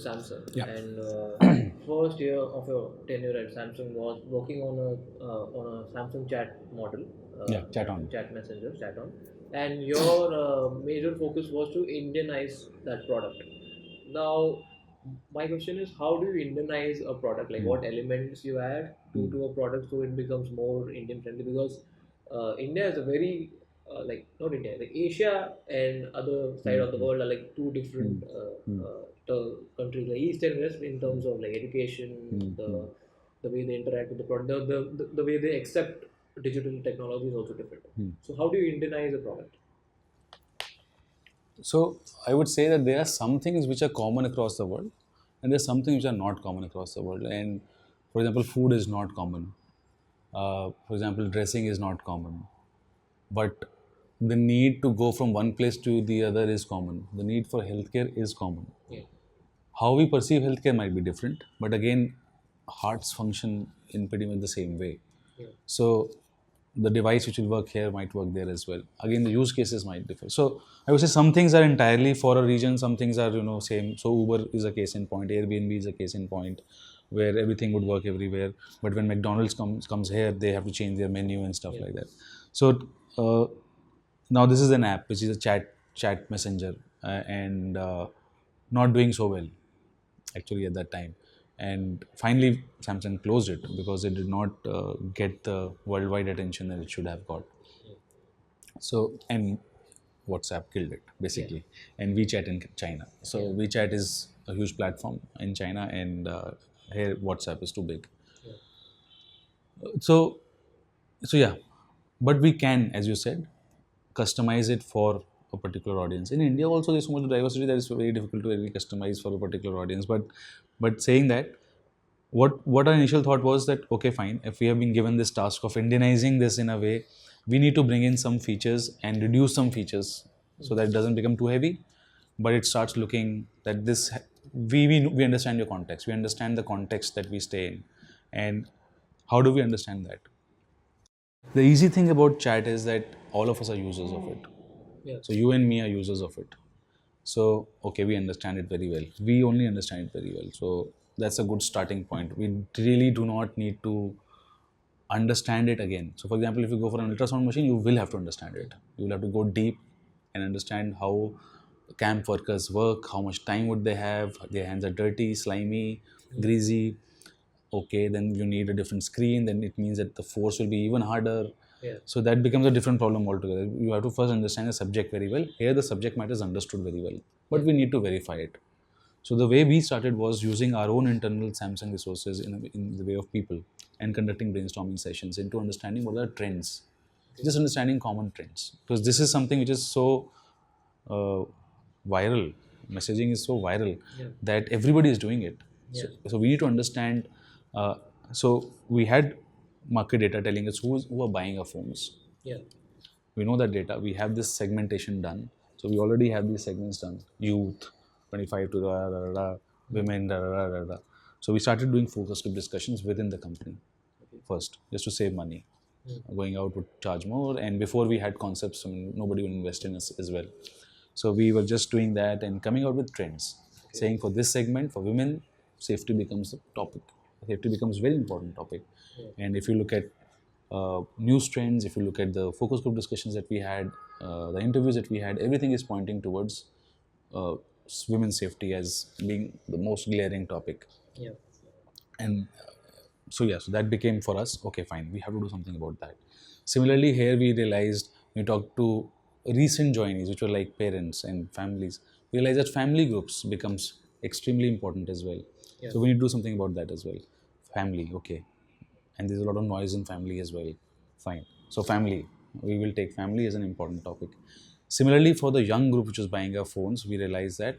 Samsung, Yeah. and first year of your tenure at Samsung was working on a Samsung chat model, Yeah, chat on. chat messenger, chat on, and your major focus was to Indianize that product. Now, my question is, how do you Indianize a product? Like, what elements you add to a product so it becomes more Indian friendly? Because India is a very like not India, like Asia and other side of the world are like two different countries, like East and West, in terms of like education, the way they interact with the product, the way they accept digital technology is also different. So, how do you Indianize a product? So I would say that there are some things which are common across the world, and there's some things which are not common across the world. And for example, food is not common. For example, dressing is not common. But the need to go from one place to the other is common. The need for healthcare is common. Yeah, How we perceive healthcare might be different, but again, hearts function in pretty much the same way. yeah, So the device which will work here might work there as well. Again, the use cases might differ. So I would say some things are entirely for a region, some things are same. So Uber is a case in point, Airbnb is a case in point, where everything would work everywhere. But when McDonald's comes here, they have to change their menu and stuff yeah, like that. So now this is an app which is a chat messenger, and not doing so well actually at that time. And finally, Samsung closed it because it did not get the worldwide attention that it should have got. So, and WhatsApp killed it yeah, basically, and WeChat in China. So yeah, WeChat is a huge platform in China, and here WhatsApp is too big. yeah, So, so yeah, but we can, as you said, customize it for a particular audience. In India, also there's so much diversity that it's very difficult to really customize for a particular audience. But saying that, what our initial thought was that okay, fine, if we have been given this task of Indianizing this in a way, we need to bring in some features and reduce some features so that it doesn't become too heavy, but it starts looking that we understand your context, we understand the context that we stay in, and how do we understand that? The easy thing about chat is that all of us are users of it. yeah, So you and me are users of it. So okay, we understand it very well. We only understand it very well. So that's a good starting point. We really do not need to understand it again. So for example, if you go for an ultrasound machine, you will have to understand it. You will have to go deep and understand how camp workers work, how much time would they have, their hands are dirty, slimy, greasy. Okay, then you need a different screen, then it means that the force will be even harder. yeah, So that becomes a different problem altogether. You have to first understand the subject very well. Here the subject matter is understood very well, but yeah, we need to verify it. So the way we started was using our own internal Samsung resources in the way of people, and conducting brainstorming sessions into understanding what are trends, just understanding common trends, because this is something which is so uh, viral. Messaging is so viral yeah, that everybody is doing it. yeah, So we need to understand. Uh, so we had market data telling us who are buying our phones. yeah, We know that data. We have this segmentation done. So we already have these segments done. Youth, 25 to women, So we started doing focus group discussions within the company first, just to save money. Going out would charge more, and before we had concepts, nobody would invest in us as well. So we were just doing that and coming out with trends, saying for this segment, for women, safety becomes a topic. Safety becomes a very important topic. And if you look at news trends, if you look at the focus group discussions that we had, the interviews that we had, everything is pointing towards uh, women's safety as being the most glaring topic. yeah, And so yeah, so that became for us, okay, fine, we have to do something about that. Similarly, here we realized, we talked to recent joinees, which were like parents and families, we realized that family groups becomes extremely important as well. yeah, So we need to do something about that as well. Family, okay, and there's a lot of noise in family as well. Fine. So family, we will take family as an important topic. Similarly, for the young group which was buying our phones, we realized that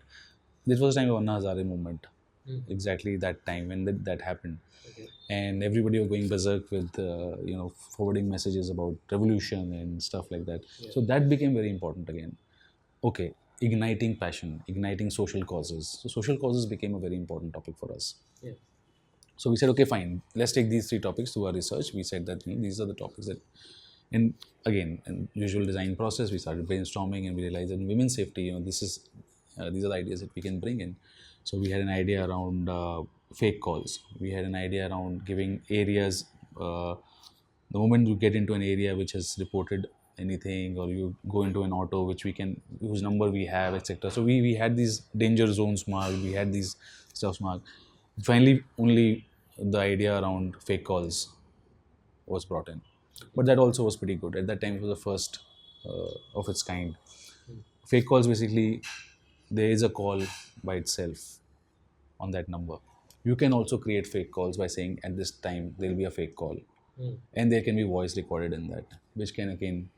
this was the time of Anna Hazare movement. Exactly that time when that happened, okay, and everybody was going berserk with forwarding messages about revolution and stuff like that. yeah, So that became very important again. Okay, igniting passion, igniting social causes. So social causes became a very important topic for us. yeah, So we said, okay, fine, let's take these three topics to our research. We said that these are the topics that, and again, in usual design process, we started brainstorming and we realized that in women's safety, these are the ideas that we can bring in. So we had an idea around fake calls. We had an idea around giving areas. The moment you get into an area which has reported anything, or you go into an auto which we can, whose number we have, etc. So we had these danger zones marked. We had these stuff marked. Finally, only the idea around fake calls was brought in, but that also was pretty good. At that time, it was the first of its kind. Fake calls, basically, there is a call by itself on that number. You can also create fake calls by saying at this time there will be a fake call, and there can be voice recorded in that, which can again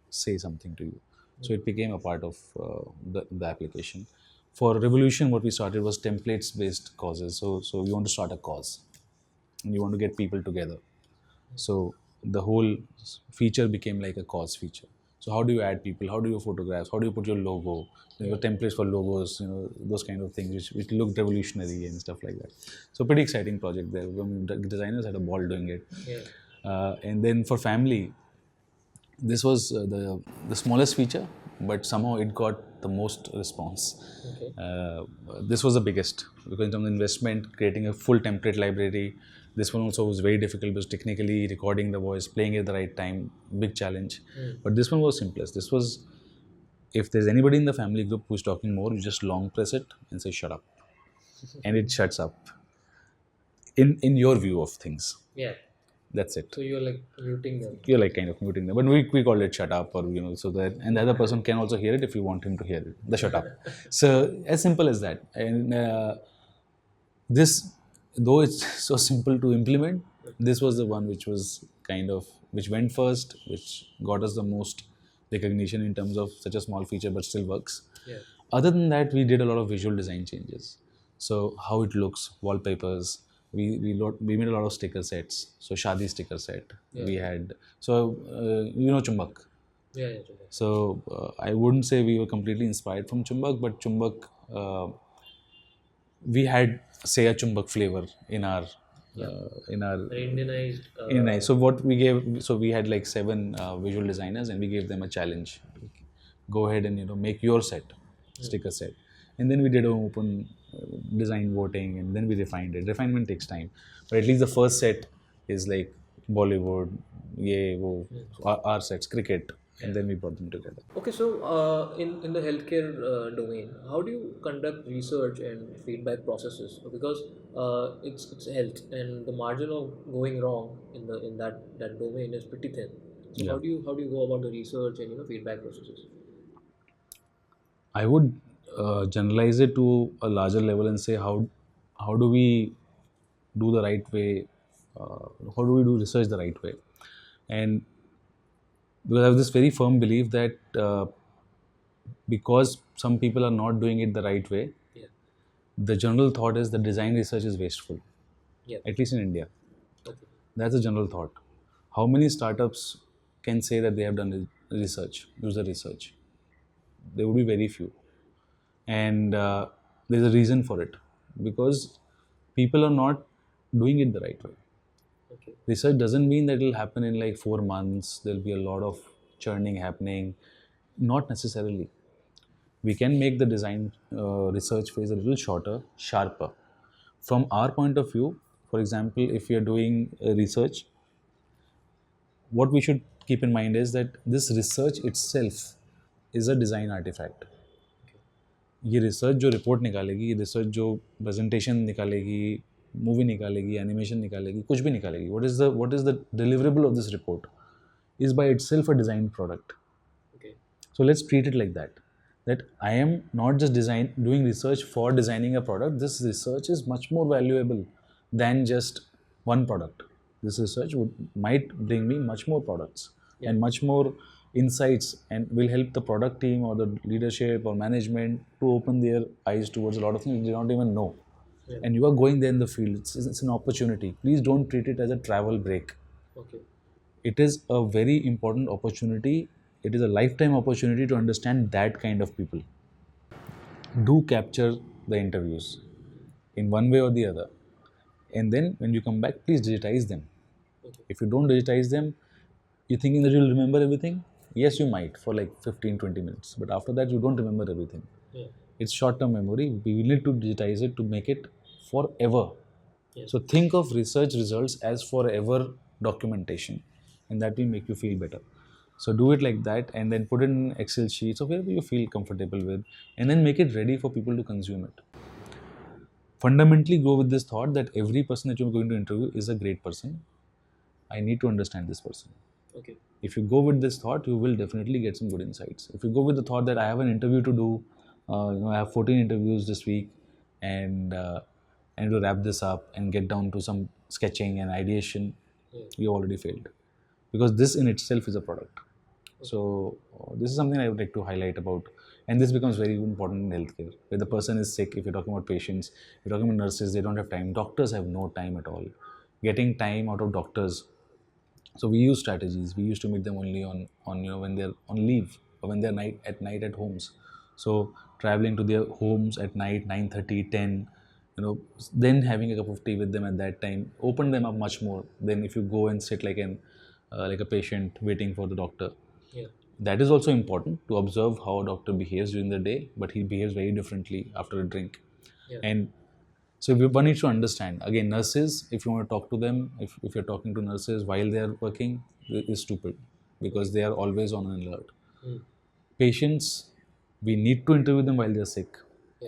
say something to you. So it became a part of the application. For Revolution, what we started was templates based causes. So you want to start a cause and you want to get people together. So the whole feature became like a cause feature. So how do you add people? How do you photograph? How do you put your logo? Your templates for logos, those kind of things, which looked revolutionary and stuff like that. So pretty exciting project there. I mean, the designers had a ball doing it. Yeah. And then for family, this was the smallest feature, but somehow it got the most response. Okay. This was the biggest, because in terms of investment, creating a full template library, this one also was very difficult because technically recording the voice, playing it at the right time, big challenge. But this one was simplest. This was, if there's anybody in the family group who's talking more, you just long press it and say shut up, and it shuts up. In your view of things, Yeah. that's it. So you're like muting them. You're like kind of muting them, but we call it shut up, or so that, and the other person can also hear it if you want him to hear it, the shut up. So as simple as that. And this, though it's so simple to implement, this was the one which was kind of, which went first, which got us the most recognition in terms of such a small feature but still works. Yeah. Other than that, we did a lot of visual design changes. So how it looks, wallpapers. We made a lot of sticker sets. So Shadi sticker set. Yeah. We had, Chumbak. Yeah. Yeah. Sure. So I wouldn't say we were completely inspired from Chumbak, but Chumbak, we had, say, a Chumbak flavor in our Yeah. in our The Indianized. Indian-izing. So what we gave, so we had like 7 visual designers, and we gave them a challenge. Go ahead and make your set, sticker set, and then we did an open design voting, and then we refined it. Refinement takes time, but at least the first set is like Bollywood, our sets, cricket, and then we brought them together. Okay, so in the healthcare domain, how do you conduct research and feedback processes? Because it's health, and the margin of going wrong in that domain is pretty thin. So Yeah. how do you go about the research and feedback processes? I would generalize it to a larger level and say how do we do the right way, how do we do research the right way, and because I have this very firm belief that because some people are not doing it the right way, Yeah. the general thought is that design research is wasteful, Yeah. at least in India. Okay. That's a general thought. How many startups can say that they have done research, user research? There would be very few. And there's a reason for it, because people are not doing it the right way. Okay. Research doesn't mean that it will happen in like 4 months, there'll be a lot of churning happening. Not necessarily. We can make the design research phase a little shorter, sharper. From our point of view, for example, if we are doing research, what we should keep in mind is that this research itself is a design artifact. ये research जो report निकालेगी, ये research जो presentation निकालेगी, movie निकालेगी, animation निकालेगी, कुछ भी निकालेगी, what is the deliverable of this report is by itself a design product. Okay. So let's treat it like that I am not just doing research for designing a product. This research is much more valuable than just one product. This research might bring me much more products and much more insights, and will help the product team or the leadership or management to open their eyes towards a lot of things they don't even know. Yeah. And you are going there in the field. It's an opportunity. Please don't treat it as a travel break. Okay. It is a very important opportunity. It is a lifetime opportunity to understand that kind of people. Do capture the interviews in one way or the other. And then when you come back, please digitize them. Okay. If you don't digitize them, you're thinking that you'll remember everything? Yes, you might for like 15-20 minutes. But after that, you don't remember everything. Yeah. It's short-term memory. We will need to digitize it to make it forever. Yes. So think of research results as forever documentation, and that will make you feel better. So do it like that, and then put it in Excel sheets or wherever you feel comfortable with, and then make it ready for people to consume it. Fundamentally, go with this thought that every person that you're going to interview is a great person. I need to understand this person. Okay. If you go with this thought, you will definitely get some good insights. If you go with the thought that I have an interview to do, I have 14 interviews this week, and to wrap this up and get down to some sketching and ideation, you already failed, because this in itself is a product. So this is something I would like to highlight about, and this becomes very important in healthcare, where the person is sick. If you're talking about patients, you're talking about nurses, they don't have time. Doctors have no time at all. Getting time out of doctors, so we use strategies. We used to meet them only on when they're on leave or when they're night at homes. So traveling to their homes at night 9:30, 10, then having a cup of tea with them at that time open them up much more than if you go and sit like a patient waiting for the doctor. Yeah. That is also important to observe how a doctor behaves during the day, but he behaves very differently after a drink. Yeah. And so one needs to understand. Again, nurses, if you want to talk to them, if you're talking to nurses while they are working, is stupid, because they are always on alert. Patients, we need to interview them while they're sick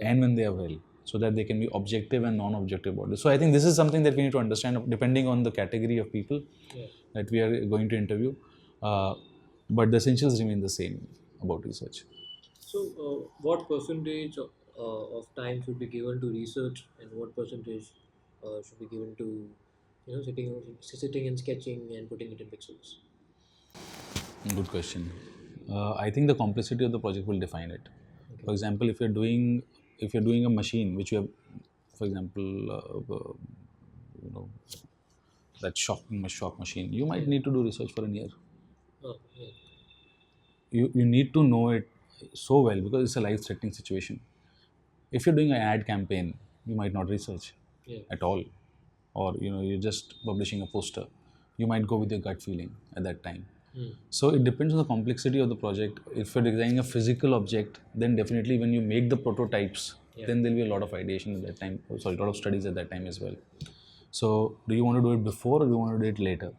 and when they are well, so that they can be objective and non-objective about it. So I think this is something that we need to understand depending on the category of people that we are going to interview. But the essentials remain the same about research. So, what percentage of time should be given to research, and what percentage should be given to, sitting and sketching and putting it in pixels? Good question. I think the complexity of the project will define it. For example, if you're doing a machine which you have, for example, you know that shock machine, you might need to do research for a year. Oh, yeah. You need to know it so well, because it's a life-threatening situation. If you're doing an ad campaign, you might not research Yeah. at all, or you're just publishing a poster. You might go with your gut feeling at that time. So it depends on the complexity of the project. If you're designing a physical object, then definitely when you make the prototypes, then there'll be a lot of ideation at that time. Sorry, a lot of studies at that time as well. So do you want to do it before or do you want to do it later,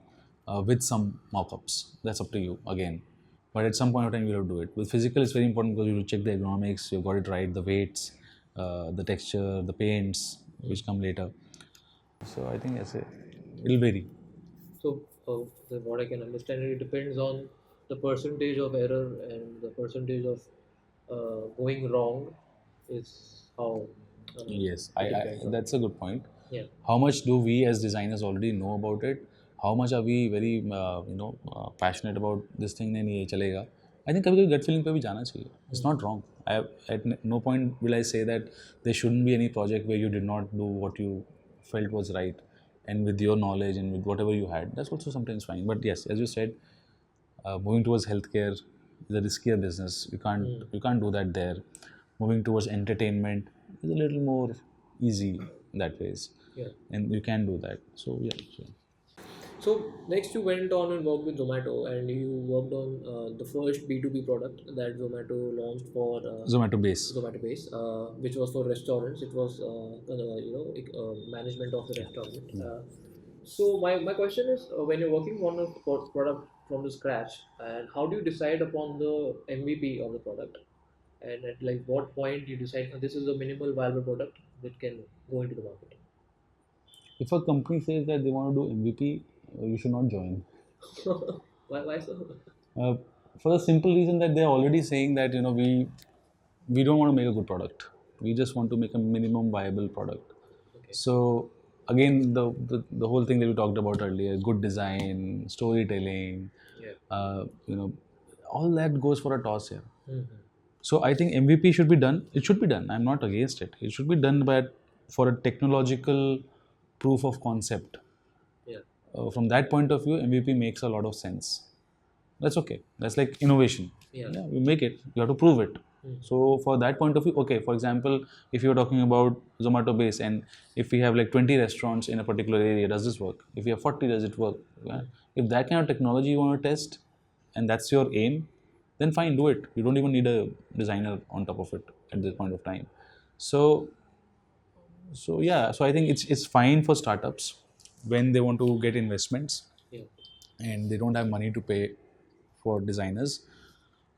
with some mock-ups? That's up to you again. But at some point of time, you have to do it. With physical, it's very important because you check the ergonomics, you've got it right, the weights, the texture, the paints, which come later. So I think it'll vary. So, what I can understand, it depends on the percentage of error and the percentage of going wrong is how Yes, it depends on. that's a good point. Yeah. How much do we as designers already know about it? How much are we very passionate about this thing? नहीं ये चलेगा. I think कभी कभी gut feeling पे भी जाना चाहिए. It's not wrong. At no point will I say that there shouldn't be any project where you did not do what you felt was right, and with your knowledge and with whatever you had. That's also sometimes fine. But yes, as you said, moving towards healthcare is a riskier business. You can't do that there. Moving towards entertainment is a little more easy that ways, Yeah. and you can do that. So yeah. So next you went on and worked with Zomato, and you worked on the first B2B product that Zomato launched for Zomato base. Zomato base, which was for restaurants. It was management of the restaurant. So my question is, when you're working on a product from the scratch, and how do you decide upon the MVP of the product, and at like what point you decide this is a minimal viable product that can go into the market? If a company says that they want to do MVP, you should not join. Why so? Uh, for the simple reason that they're already saying that we don't want to make a good product. We just want to make a minimum viable product. Okay. So again, the whole thing that we talked about earlier, good design, storytelling, Yeah. all that goes for a toss here. So I think MVP should be done. It should be done. I'm not against it. It should be done, but for a technological proof of concept. Yeah. From that point of view, MVP makes a lot of sense. That's okay. That's like innovation. Yeah. You make it. You have to prove it. So for that point of view, okay. For example, if you're talking about Zomato base, and if we have like 20 restaurants in a particular area, does this work? If we have 40, does it work? Yeah. If that kind of technology you want to test, and that's your aim, then fine, do it. You don't even need a designer on top of it at this point of time. So yeah, so I think it's fine for startups when they want to get investments Yeah. and they don't have money to pay for designers.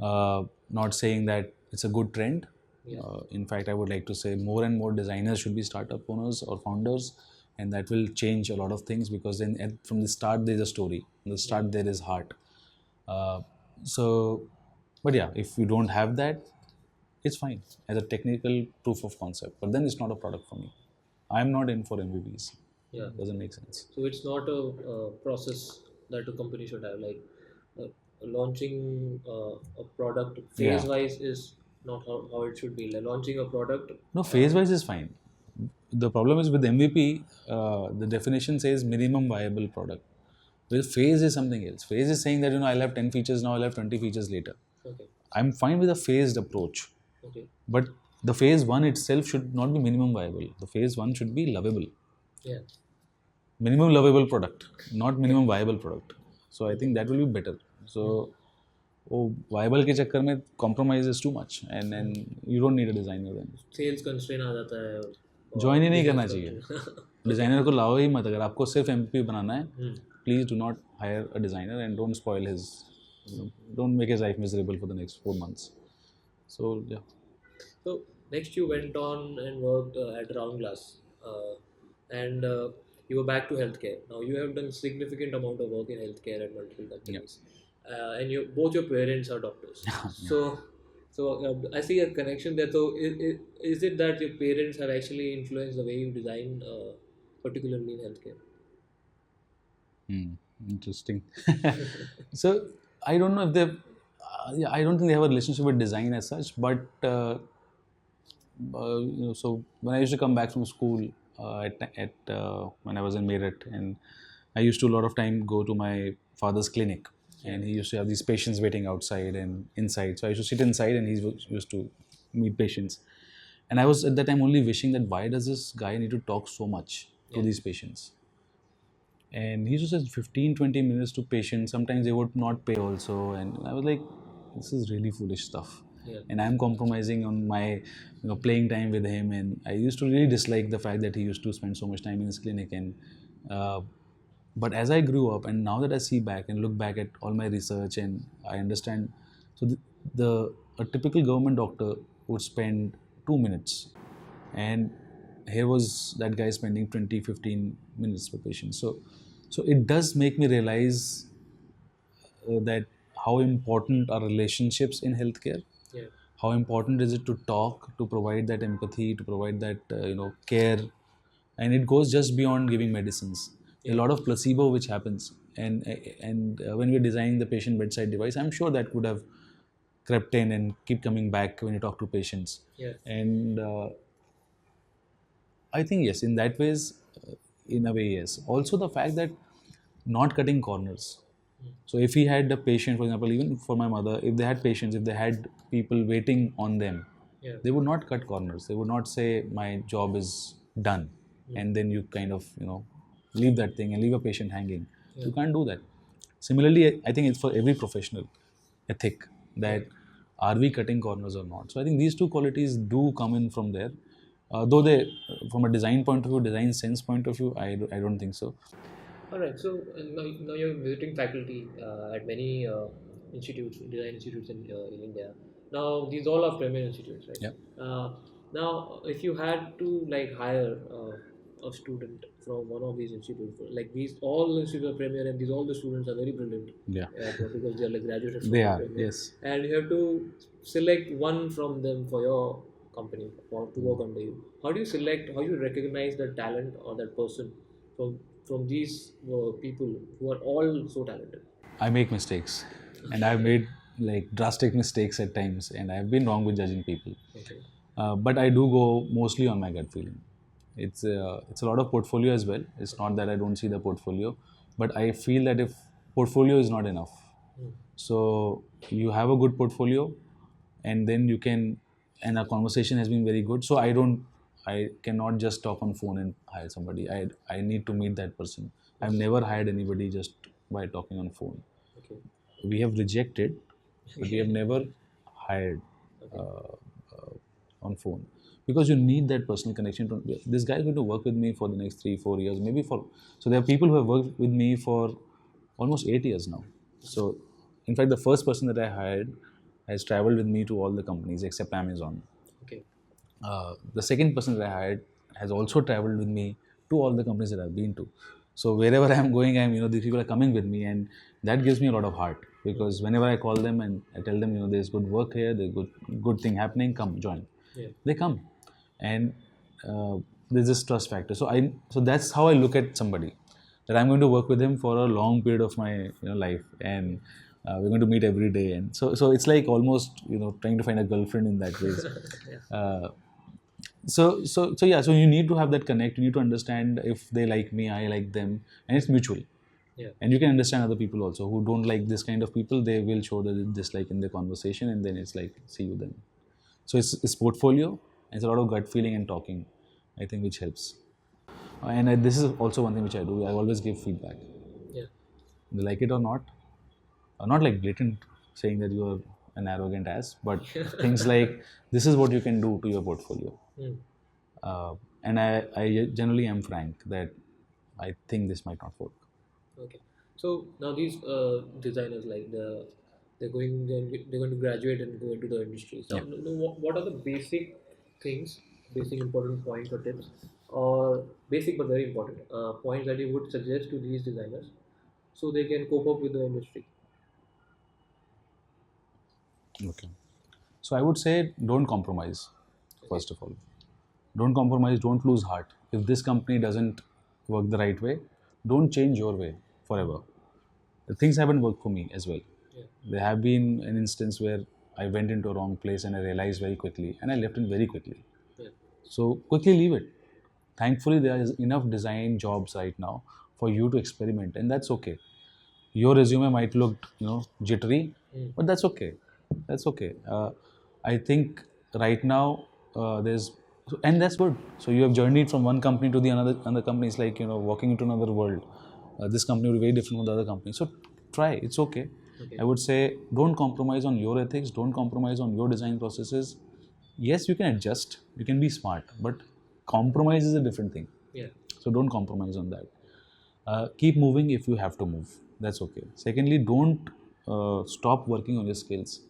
Not saying that it's a good trend. Yeah. In fact, I would like to say more and more designers should be startup owners or founders, and that will change a lot of things, because then from the start there is a story. From the start there is heart. Uh, so, but yeah, if you don't have that, it's fine as a technical proof of concept. But then it's not a product for me. I'm not in for MVPs. Yeah. Doesn't make sense. So it's not a process that a company should have. Like uh, launching a product phase Yeah. wise is not how it should be. Like launching a product. No, phase wise is fine. The problem is with MVP, the definition says minimum viable product. Well, phase is something else. Phase is saying that I'll have 10 features now, I'll have 20 features later. Okay. I'm fine with a phased approach. Okay. But the phase one itself should not be minimum viable. The phase one should be lovable. Yeah. Minimum lovable product, not minimum viable product. So I think that will be better. So viable के चक्कर में compromise is too much, and you don't need a designer then. Sales constraint आ जाता है. Join ही नहीं करना चाहिए. Designer को लाओ ही मत. अगर आपको सिर्फ MVP बनाना है, please do not hire a designer and don't spoil his, don't make his life miserable for the next 4 months. So yeah. So next you went on and worked at Round Glass, and you were back to healthcare. Now you have done significant amount of work in healthcare at multiple companies, and both your parents are doctors. So I see a connection there. So is it that your parents have actually influenced the way you design, particularly in healthcare? Interesting. So I don't know if they, I don't think they have a relationship with design as such, but so when I used to come back from school when I was in Meerut, and I used to a lot of time go to my father's clinic, and he used to have these patients waiting outside and inside. So I used to sit inside, and he used to meet patients. And I was at that time only wishing that why does this guy need to talk so much to these patients? And he used to say 15-20 minutes to patients. Sometimes they would not pay also, and I was like, this is really foolish stuff. And I'm compromising on my playing time with him, and I used to really dislike the fact that he used to spend so much time in his clinic. And but as I grew up, and now that I see back and look back at all my research, and I understand, so a typical government doctor would spend 2 minutes, and here was that guy spending 20-15 minutes per patient. So it does make me realize that how important are relationships in healthcare. How important is it to talk, to provide that empathy, to provide that care, and it goes just beyond giving medicines. A lot of placebo which happens, and when we're designing the patient bedside device, I'm sure that could have crept in and keep coming back when you talk to patients. And I think yes, in that ways, in a way yes. Also the fact that not cutting corners. So if he had a patient, for example, even for my mother, if they had patients, if they had people waiting on them, they would not cut corners. They would not say my job is done, and then you kind of leave that thing and leave a patient hanging. You can't do that. Similarly, I think it's for every professional ethic that are we cutting corners or not. So I think these two qualities do come in from there. Though they, from a design point of view, design sense point of view, I don't think so. All right. So now you're visiting faculty at many institutes, design institutes in India. Now these all are premier institutes, right? Now, if you had to like hire a student from one of these institutes, like these all the institutes are premier, and these all the students are very brilliant. Because they are like graduated from They are, premier. yes. And you have to select one from them for your company to work under you. How do you select? How do you recognize the talent or that person from these people who are all so talented? I make mistakes, and I've made like drastic mistakes at times, and I've been wrong with judging people. But I do go mostly on my gut feeling. It's a lot of portfolio as well. It's not that I don't see the portfolio, but I feel that if portfolio is not enough, so you have a good portfolio, and then you can, and our conversation has been very good. So I cannot just talk on phone and hire somebody. I need to meet that person. I've never hired anybody just by talking on phone. We have rejected but we have never hired Okay. uh, on phone, because you need that personal connection. This guy is going to work with me for the next 3 4 years, maybe for. So there are people who have worked with me for almost 8 years now. So in fact, the first person that I hired has traveled with me to all the companies except Amazon. Okay. The second person that I hired has also traveled with me to all the companies that I've been to. So wherever I'm going, these people are coming with me, and that gives me a lot of heart, Mm. because whenever I call them and I tell them, there's good work here, there's good thing happening, come join. Yeah. They come, and uh, there's this trust factor. So that's how I look at somebody, that I'm going to work with him for a long period of my life, and we're going to meet every day, and so it's like almost trying to find a girlfriend in that ways. Yeah. Uh, so yeah, so you need to have that connect. You need to understand if they like me, I like them, and it's mutual. Yeah. And you can understand other people also who don't like this kind of people. They will show the dislike in the conversation, and then it's like, see you then. So it's portfolio, and it's a lot of gut feeling and talking, I think, which helps. And this is also one thing which I do. I always give feedback. Yeah. They like it or not, not like blatant saying that you're an arrogant ass, but things like, this is what you can do to your portfolio. Mm. And I generally am frank that I think this might not work. Okay. So now these designers, like they're going to graduate and go into the industry. So Yeah. what are the basic things, basic important points or tips, or basic but very important points that you would suggest to these designers so they can cope up with the industry? Okay. So I would say, don't compromise, Okay. first of all. Don't compromise, don't lose heart. If this company doesn't work the right way, don't change your way forever. The things haven't worked for me as well. Yeah. There have been an instance where I went into a wrong place and I realized very quickly, and I left it very quickly. Yeah. So quickly leave it. Thankfully, there is enough design jobs right now for you to experiment, and that's okay. Your resume might look jittery, Mm. but that's okay. That's okay. I think right now, there's and that's good. So you have journeyed from one company to the another company. It's like walking into another world. This company will be very different from the other company, so try. It's okay. Okay. I would say, don't compromise on your ethics, don't compromise on your design processes. Yes, you can adjust, you can be smart, but compromise is a different thing. Yeah. So don't compromise on that. Keep moving if you have to move. That's okay. Secondly, don't stop working on your skills.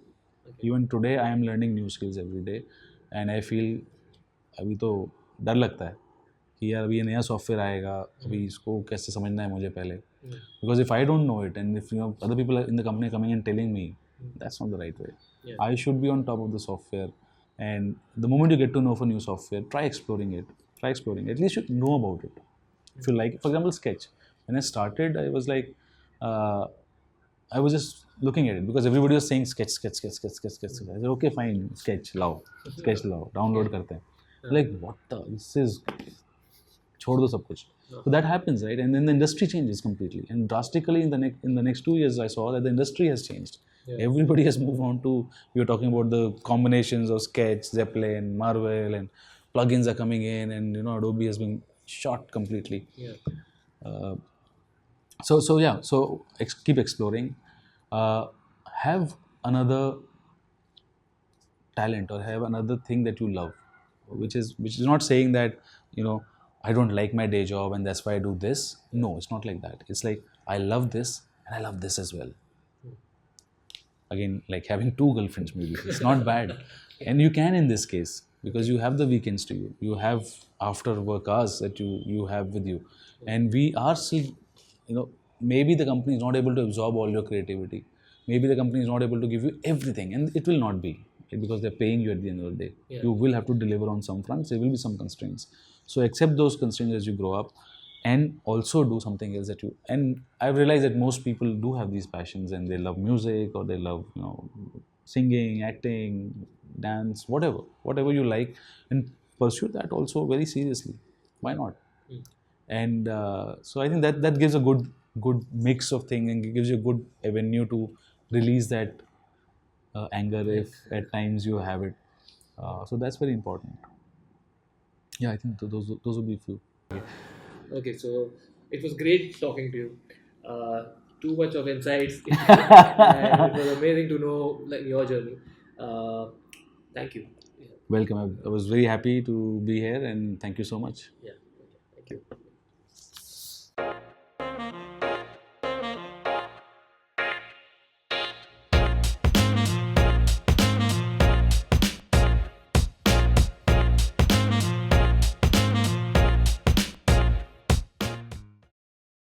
Okay. Even today, I am learning new skills every day, and I feel अभी तो डर लगता है कि यार अभी ये नया सॉफ्टवेयर आएगा, अभी इसको कैसे समझना है मुझे पहले. Mm. Because if I don't know it, and if other people in the company are coming and telling me, that's not the right way. Yeah. I should be on top of the software, and the moment you get to know of a new software, try exploring it. Try exploring. At least you know about it. If you like, for example, Sketch. When I started, I was like, uh, I was just looking at it because everybody was saying Sketch, Sketch, Sketch, Sketch, Sketch, Sketch. I said, okay, fine, Sketch, lao, Sketch, lao, download करते हैं. Like, what the? This is छोड़ दो सब कुछ. So that happens, right? And then the industry changes completely and drastically. In the next 2 years, I saw that the industry has changed. Yeah. Everybody has moved on to. We were talking about the combinations of Sketch, Zeppelin, Marvel, and plugins are coming in, and Adobe has been shot completely. Yeah. So yeah. So keep exploring. Have another talent or have another thing that you love, which is not saying that I don't like my day job and that's why I do this. No, it's not like that. It's like, I love this and I love this as well. Again, like having two girlfriends, maybe it's not bad. And you can, in this case, because you have the weekends to you have after work hours that you have with you. And we are still, maybe the company is not able to absorb all your creativity. Maybe the company is not able to give you everything, and it will not be, because they're paying you at the end of the day. Yeah. You will have to deliver on some fronts. There will be some constraints. So accept those constraints as you grow up, and also do something else that you. And I've realized that most people do have these passions, and they love music, or they love singing, acting, dance, whatever you like, and pursue that also very seriously. Why not? And so I think that gives a good mix of things, and gives you a good avenue to release that anger if at times you have it. So that's very important. Yeah, I think those would be few. Okay, so it was great talking to you. too much of insights, and it was amazing to know like your journey. Uh, Thank you. Yeah. Welcome. I was very happy to be here, and thank you so much. Yeah.